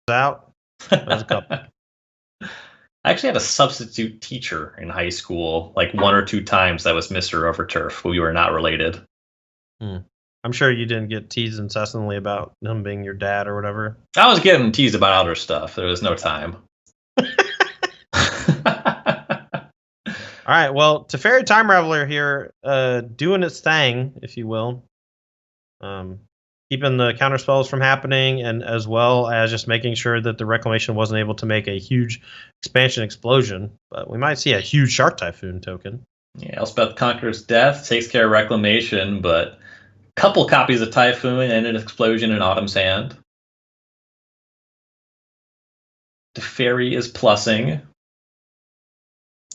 out. There's a couple. I actually had a substitute teacher in high school, like 1 or 2 times that was Mr. Overturf, but we were not related. I'm sure you didn't get teased incessantly about him being your dad or whatever. I was getting teased about other stuff. There was no time. All right, well, Teferi Time Raveler here, doing its thing, if you will. Keeping the counter spells from happening, and as well as just making sure that the Reclamation wasn't able to make a huge expansion explosion. But we might see a huge Shark Typhoon token. Yeah, Elspeth Conquers Death, takes care of Reclamation, but a couple copies of Typhoon and an explosion in Autumn's hand. Teferi is plussing.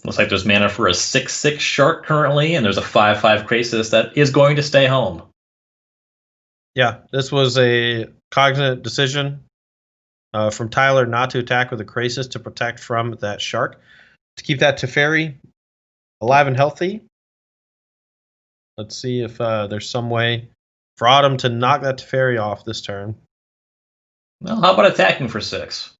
Looks like there's mana for a 6/6 Shark currently, and there's a 5/5 Krasis that is going to stay home. Yeah, this was a cognate decision from Tyler not to attack with a Krasis to protect from that Shark. To keep that Teferi alive and healthy. Let's see if there's some way for Autumn to knock that Teferi off this turn. Well, how about attacking for 6?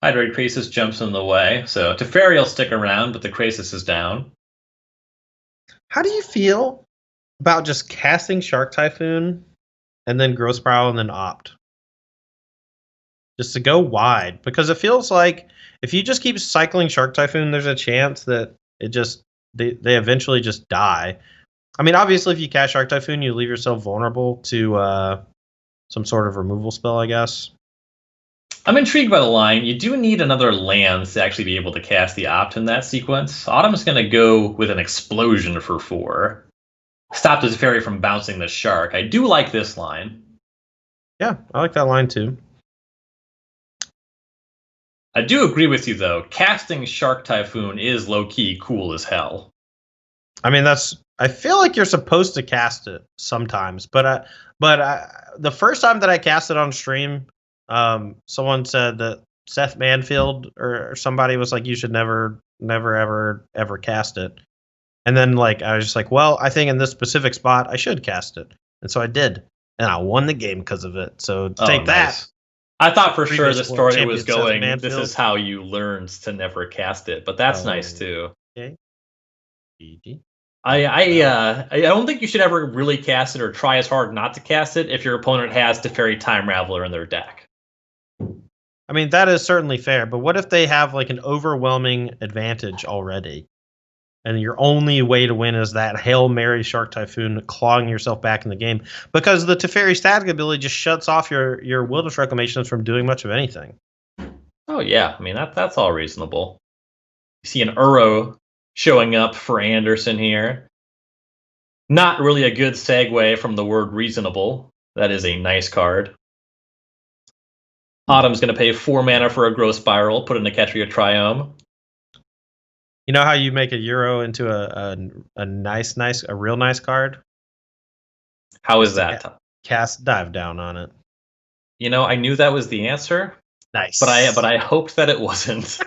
Hydrate Krasis jumps in the way, so Teferi will stick around, but the Krasis is down. How do you feel about just casting Shark Typhoon and then Growth Spiral and then opt? Just to go wide, because it feels like if you just keep cycling Shark Typhoon, there's a chance that it just they eventually just die. I mean, obviously, if you cast Shark Typhoon, you leave yourself vulnerable to some sort of removal spell, I guess. I'm intrigued by the line. You do need another land to actually be able to cast the opt in that sequence. Autumn's going to go with an explosion for 4. Stop the Teferi from bouncing the Shark. I do like this line. Yeah, I like that line too. I do agree with you, though. Casting Shark Typhoon is low-key cool as hell. I mean, I feel like you're supposed to cast it sometimes, but the first time that I cast it on stream, someone said that Seth Manfield or somebody was like, you should never, ever cast it. And then like I was just like, well, I think in this specific spot I should cast it, and so I did, and I won the game because of it. So take that. I thought for sure the story was going, this is how you learned to never cast it, but that's nice too. Okay. GG. I don't think you should ever really cast it or try as hard not to cast it if your opponent has Teferi Time Raveler in their deck. I mean, that is certainly fair, but what if they have like an overwhelming advantage already? And your only way to win is that Hail Mary Shark Typhoon clawing yourself back in the game. Because the Teferi static ability just shuts off your Wilderness Reclamations from doing much of anything. Oh, yeah. I mean, that's all reasonable. You see an Uro showing up for Anderson here. Not really a good segue from the word reasonable. That is a nice card. Autumn's going to pay 4 mana for a Growth Spiral, put in a Ketria Triome. You know how you make a Euro into a real nice card? How is that? Cast Dive Down on it. You know, I knew that was the answer. Nice. But I hoped that it wasn't.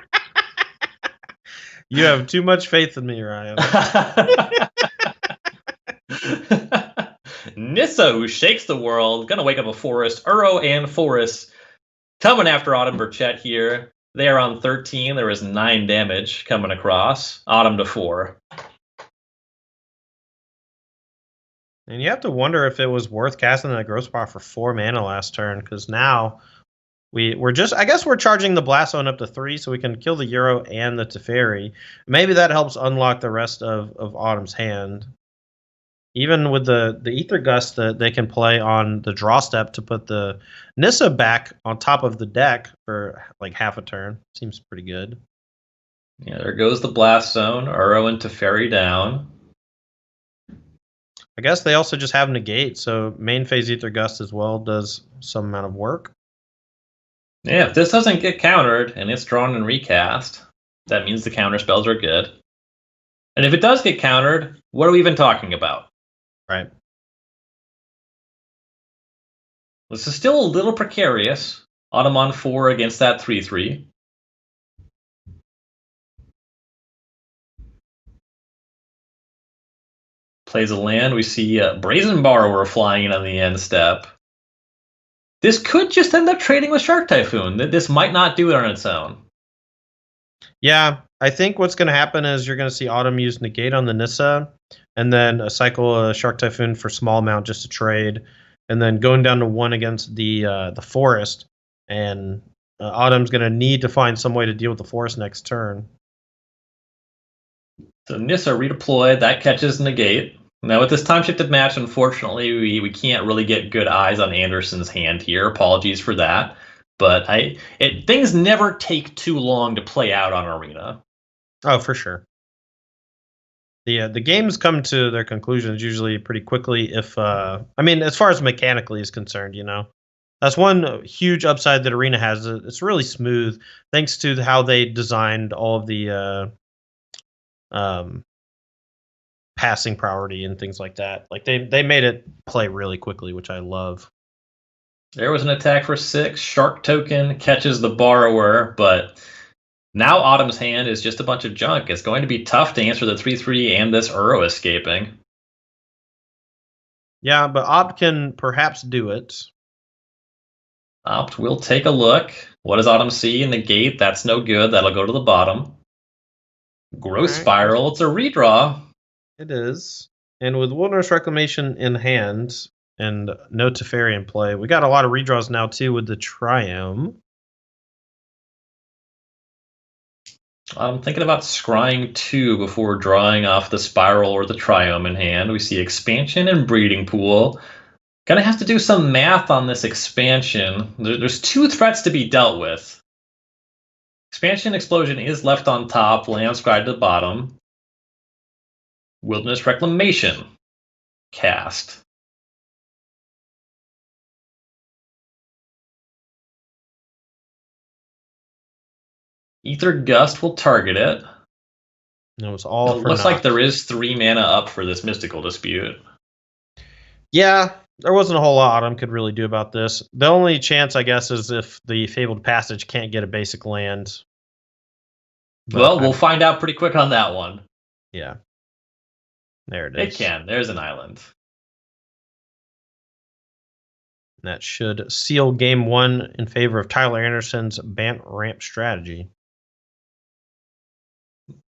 You have too much faith in me, Ryan. Nissa, who shakes the world, gonna wake up a Forest. Uro and Forest coming after Autumn Burchett here. They are on 13. There is 9 damage coming across. Autumn to 4. And you have to wonder if it was worth casting that Growth Spiral for 4 mana last turn, because now we're just, I guess we're charging the Blast Zone up to 3 so we can kill the Euro and the Teferi. Maybe that helps unlock the rest of Autumn's hand. Even with the Ether Gust that they can play on the draw step to put the Nissa back on top of the deck for like half a turn. Seems pretty good. Yeah, there goes the Blast Zone. Uro and Teferi down. I guess they also just have Negate, so main phase Ether Gust as well does some amount of work. Yeah, if this doesn't get countered and it's drawn and recast, that means the counter spells are good. And if it does get countered, what are we even talking about? Right. This is still a little precarious. Autumn on 4 against that 3/3. Plays a land. We see Brazen Borrower flying in on the end step. This could just end up trading with Shark Typhoon. This might not do it on its own. Yeah, I think what's going to happen is you're going to see Autumn use Negate on the Nissa, and then cycle a Shark Typhoon for small amount just to trade, and then going down to 1 against the Forest, and Autumn's going to need to find some way to deal with the Forest next turn. So Nissa redeployed, that catches Negate. Now with this time-shifted match, unfortunately, we can't really get good eyes on Anderson's hand here. Apologies for that. But things never take too long to play out on Arena. Oh, for sure. The games come to their conclusions usually pretty quickly. If as far as mechanically is concerned, that's one huge upside that Arena has. It's really smooth thanks to how they designed all of the passing priority and things like that. Like they made it play really quickly, which I love. There was an attack for 6. Shark Token catches the Borrower, but now Autumn's hand is just a bunch of junk. It's going to be tough to answer the 3/3 and this Uro escaping. Yeah, but Opt can perhaps do it. Opt will take a look. What does Autumn see? Negate. That's no good. That'll go to the bottom. Growth Spiral. It's a redraw. It is. And with Wilderness Reclamation in hand and no Teferi in play, we got a lot of redraws now too with the Triome. I'm thinking about scrying 2 before drawing off the Spiral or the Triome in hand. We see Expansion and Breeding Pool. Gonna have to do some math on this expansion. There's 2 threats to be dealt with. Expansion Explosion is left on top, Land Scry to the bottom. Wilderness Reclamation cast. Ether Gust will target it. No, it's all. It looks like there is 3 mana up for this Mystical Dispute. Yeah, there wasn't a whole lot Autumn could really do about this. The only chance, I guess, is if the Fabled Passage can't get a basic land. But we'll find out pretty quick on that one. Yeah. There it is. It can. There's an island. That should seal game 1 in favor of Tyler Anderson's Bant Ramp strategy.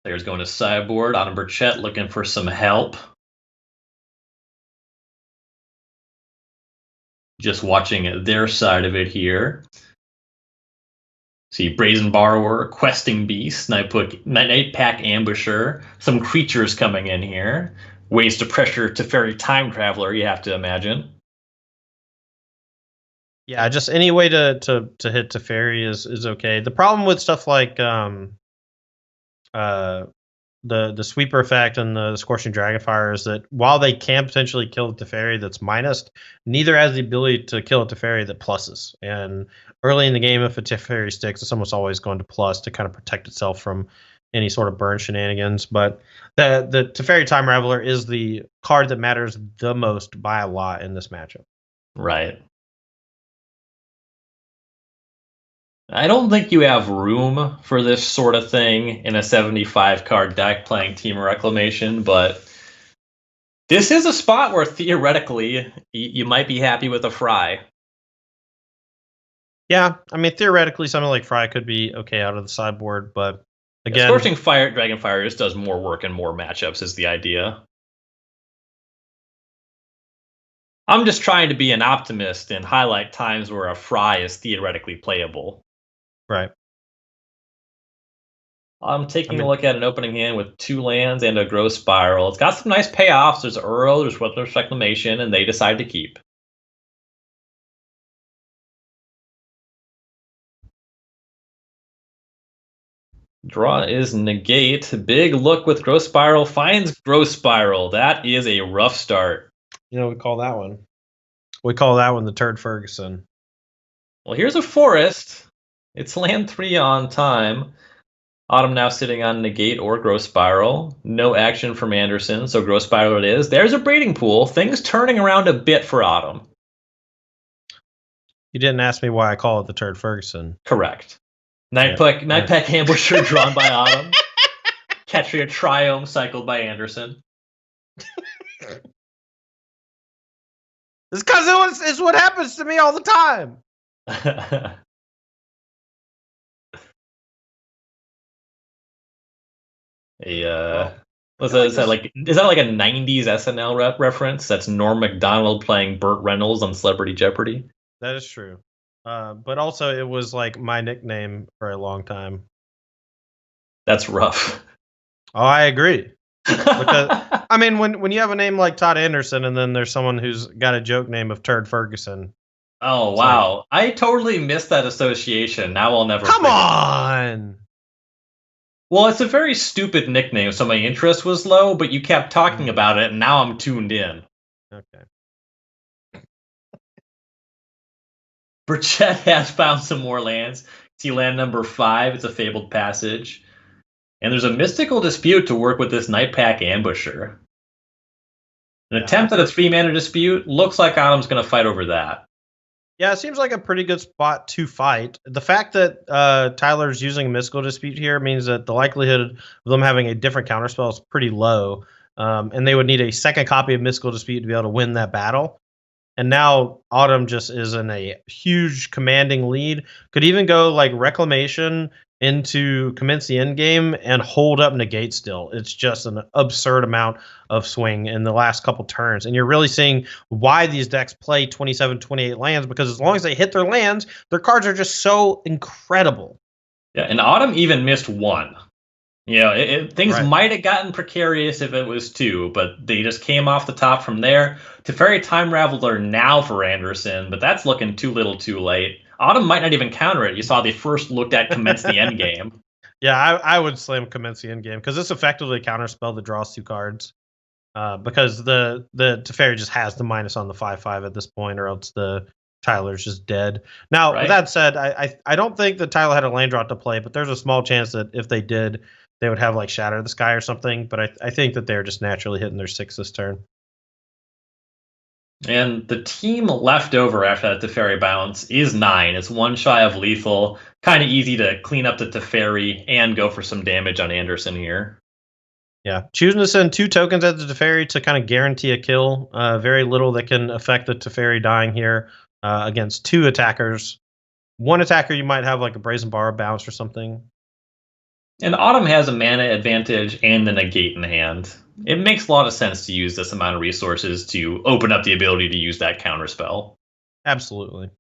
There's going to sideboard. Autumn Burchett looking for some help. Just watching their side of it here. See Brazen Borrower, Questing Beast, Night Pack Ambusher, some creatures coming in here. Ways to pressure Teferi Time Traveler, you have to imagine. Yeah, just any way to hit Teferi is okay. The problem with stuff like the sweeper effect and the Scorching Dragonfire is that while they can potentially kill a Teferi that's minused, neither has the ability to kill a Teferi that pluses. And early in the game, if a Teferi sticks, it's almost always going to plus to kind of protect itself from any sort of burn shenanigans. But the Teferi Time Traveler is the card that matters the most by a lot in this matchup. Right. I don't think you have room for this sort of thing in a 75 card deck playing Team Reclamation, but this is a spot where theoretically you might be happy with a Fry. Yeah, I mean theoretically something like Fry could be okay out of the sideboard, but again, Scorching Dragonfire just does more work and more matchups is the idea. I'm just trying to be an optimist and highlight times where a Fry is theoretically playable. Right. I'm taking a look at an opening hand with 2 lands and a Growth Spiral. It's got some nice payoffs. There's Uro, there's Wilderness Reclamation, and they decide to keep. Draw is Negate. Big look with Growth Spiral. Finds Growth Spiral. That is a rough start. You know, we call that one. We call that one the Turd Ferguson. Well, here's a Forest. It's land 3 on time. Autumn now sitting on Negate or Growth Spiral. No action from Anderson, so Growth Spiral it is. There's a Breeding Pool. Things turning around a bit for Autumn. You didn't ask me why I call it the Turd Ferguson. Correct. Night Pack Ambusher drawn by Autumn. Ketria Triome cycled by Anderson. It's because it's what happens to me all the time. A Well, I was feel that, like is that this like is that like a '90s SNL reference? That's Norm Macdonald playing Burt Reynolds on Celebrity Jeopardy. that is true. But also it was like my nickname for a long time. That's rough. Oh, I agree. Because I mean, when you have a name like Todd Anderson, and then there's someone who's got a joke name of Turd Ferguson, Oh it's like, wow, I totally missed that association. Now I'll never come forget. on. Well, it's a very stupid nickname, so my interest was low, but you kept talking Mm, about it, and now I'm tuned in. okay. Burchett has found some more lands. See land number 5, it's a fabled passage. And there's a mystical dispute to work with this Nightpack Ambusher. An Yeah, attempt at a 3-mana dispute. Looks like Autumn's going to fight over that. yeah, it seems like a pretty good spot to fight. The fact that Tyler's using Mystical Dispute here means that the likelihood of them having a different counterspell is pretty low, and they would need a second copy of Mystical Dispute to be able to win that battle. And now Autumn just is in a huge commanding lead. Could even go like Reclamation into commence the end game and hold up negate still. It's just an absurd amount of swing in the last couple turns. And you're really seeing why these decks play 27, 28 lands, because as long as they hit their lands, their cards are just so incredible. Yeah, and Autumn even missed 1. You know, things Right. might have gotten precarious if it was 2, but they just came off the top from there. Teferi Time Raveler now for Anderson, but that's looking too little too late. Autumn might not even counter it. You saw they first looked at commence the end game. Yeah, I would slam commence the end game because it's effectively a counterspell that draws 2 cards. Because the Teferi just has the minus on the 5/5 at this point, or else the Tyler's just dead. Now, with Right? that said, I don't think that Tyler had a land draw to play, but there's a small chance that if they did, they would have like Shatter the Sky or something. But I think that they're just naturally hitting their 6 this turn. And the team left over after that Teferi bounce is 9. It's 1 shy of lethal. Kind of easy to clean up the Teferi and go for some damage on Anderson here. Yeah, choosing to send 2 tokens at the Teferi to kind of guarantee a kill. Very little that can affect the Teferi dying here against 2 attackers. 1 attacker, you might have like a Brazen Bar bounce or something. And Autumn has a mana advantage and the negate in hand. It makes a lot of sense to use this amount of resources to open up the ability to use that counterspell. Absolutely.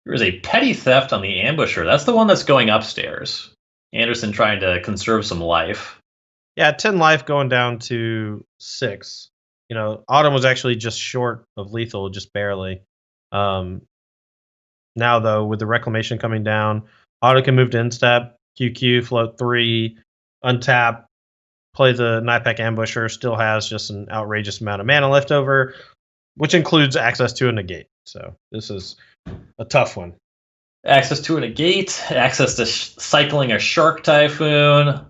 There is a petty theft on the ambusher. That's the one that's going upstairs. Anderson trying to conserve some life. Yeah, 10 life going down to 6. You know, Autumn was actually just short of lethal, just barely. Um, Now, though, with the Reclamation coming down, Autumn can move to instep, QQ, float 3, untap, play the Nightpack Ambusher, still has just an outrageous amount of mana left over, which includes access to a negate. So this is a tough one. Access to a negate, access to cycling a Shark Typhoon,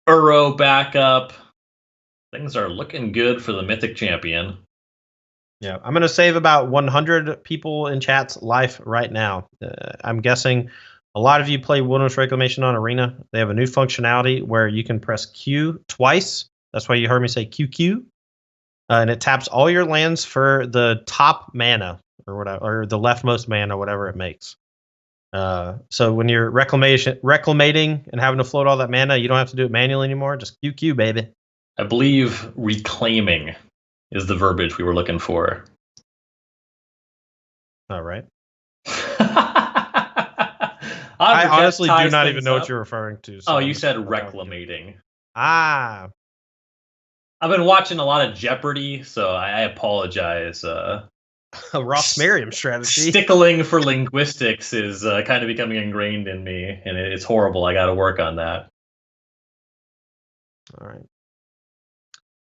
Uro backup. Things are looking good for the Mythic Champion. Yeah, I'm going to save about 100 people in chat's life right now. I'm guessing a lot of you play Wilderness Reclamation on Arena. They have a new functionality where you can press Q twice. That's why you heard me say QQ. And it taps all your lands for the top mana or whatever, or the leftmost mana, whatever it makes. So when you're reclamating and having to float all that mana, you don't have to do it manually anymore. Just QQ, baby. I believe reclaiming is the verbiage we were looking for. All right. I I honestly do not even know what you're referring to. So you said reclamating. Ah. I've been watching a lot of Jeopardy, so I apologize. Ross Merriam strategy. Stickling for linguistics is kind of becoming ingrained in me, and it's horrible. I got to work on that. All right.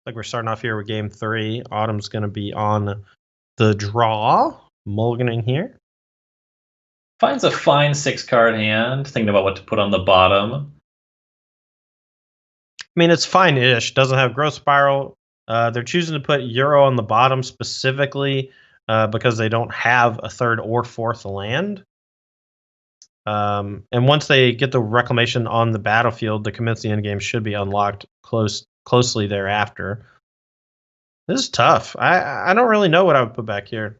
Like we're starting off here with game 3. Autumn's going to be on the draw. Mulliganing here. Finds a fine 6-card hand, thinking about what to put on the bottom. I mean, it's fine-ish. Doesn't have Growth Spiral. They're choosing to put Euro on the bottom specifically because they don't have a 3rd or 4th land. And once they get the Reclamation on the battlefield, the commence the endgame should be unlocked closely thereafter. This is tough. I don't really know what I would put back here.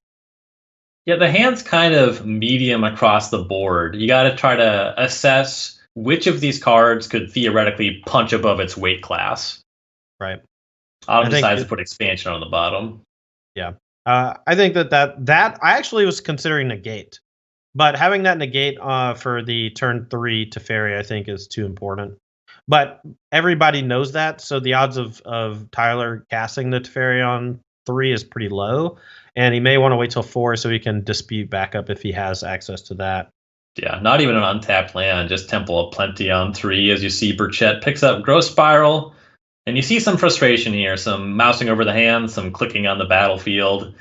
Yeah, the hand's kind of medium across the board. You got to try to assess which of these cards could theoretically punch above its weight class. Right. Autumn I think decides to put expansion on the bottom. yeah. I think that I actually was considering negate, but having that negate for the turn 3 Teferi I think is too important. But everybody knows that, so the odds of Tyler casting the Teferi on 3 is pretty low, and he may want to wait till 4 so he can dispute back up if he has access to that. Yeah, not even an untapped land, just Temple of Plenty on 3 as you see Burchett picks up Growth Spiral. And you see some frustration here, some mousing over the hand, some clicking on the battlefield.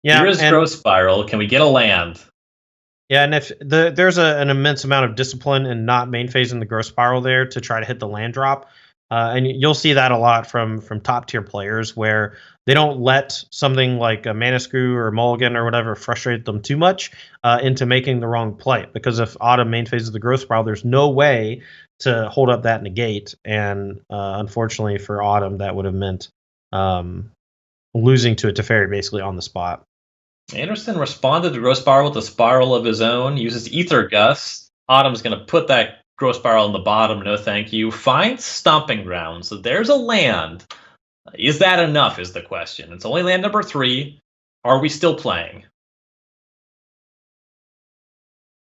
Yeah, here is Growth Spiral. Can we get a land? Yeah, and if there's an immense amount of discipline in not main phasing the Growth Spiral there to try to hit the land drop, and you'll see that a lot from top tier players where they don't let something like a Mana Screw or Mulligan or whatever frustrate them too much into making the wrong play. Because if Autumn main phases the Growth Spiral, there's no way to hold up that negate, and unfortunately for Autumn, that would have meant losing to a Teferi basically on the spot. Anderson responded to Growth Spiral with a spiral of his own, uses Ether Gust. Autumn's going to put that Growth Spiral in the bottom, no thank you. Finds Stomping Ground, so there's a land. Is that enough is the question. It's only land number 3. Are we still playing?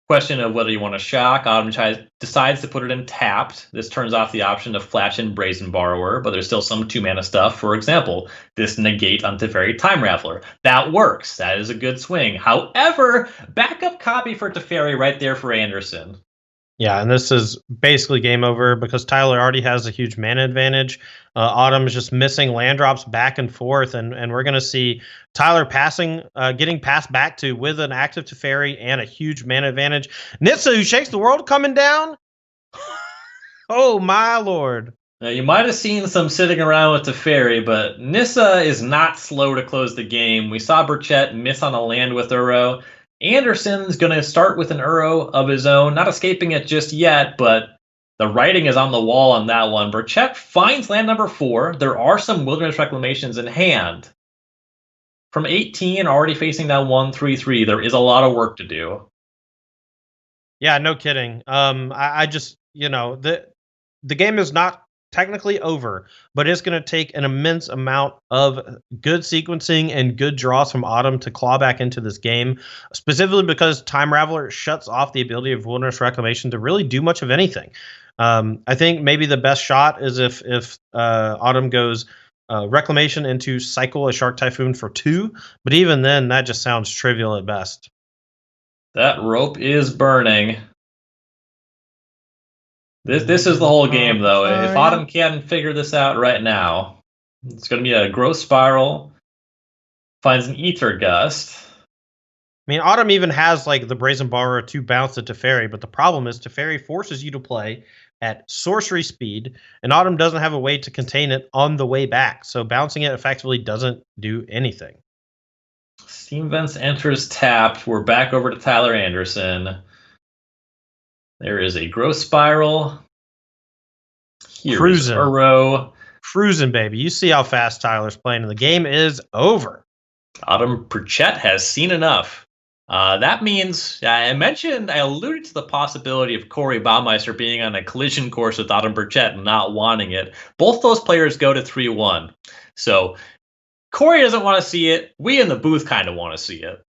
Question of whether you want to shock. Autumn decides to put it in tapped. This turns off the option of Flash and Brazen Borrower, but there's still some 2-mana stuff. For example, this negate on Teferi Time Raveler. That works. That is a good swing. However, backup copy for Teferi right there for Anderson. Yeah, and this is basically game over because Tyler already has a huge mana advantage. Autumn is just missing land drops back and forth, and we're going to see Tyler getting passed back to with an active Teferi and a huge mana advantage. Nissa, who shakes the world, coming down. Oh, my lord. Now, you might have seen some sitting around with Teferi, but Nissa is not slow to close the game. We saw Burchett miss on a land with Uro. Anderson's going to start with an Uro of his own, not escaping it just yet, but the writing is on the wall on that one. Burchett finds land number 4. There are some Wilderness Reclamations in hand. From 18, already facing down 1/3/3, there is a lot of work to do. Yeah, no kidding. I just, the game is not technically over, but it's going to take an immense amount of good sequencing and good draws from Autumn to claw back into this game, specifically because Time Raveler shuts off the ability of Wilderness Reclamation to really do much of anything. I think maybe the best shot is if Autumn goes Reclamation into cycle a Shark Typhoon for 2, but even then, that just sounds trivial at best. That rope is burning. This is the whole game, though. If Autumn can't figure this out right now, it's going to be a Growth Spiral. Finds an Ether Gust. I mean, Autumn even has like the Brazen Borrower to bounce the Teferi, but the problem is Teferi forces you to play at sorcery speed, and Autumn doesn't have a way to contain it on the way back, so bouncing it effectively doesn't do anything. Steam Vents enters tapped. We're back over to Tyler Anderson. There is a Growth Spiral. Here is Uro. Cruising, baby. You see how fast Tyler's playing, and the game is over. Autumn Burchett has seen enough. That means, I alluded to the possibility of Corey Baumeister being on a collision course with Autumn Burchett and not wanting it. Both those players go to 3-1. So Corey doesn't want to see it. We in the booth kind of want to see it.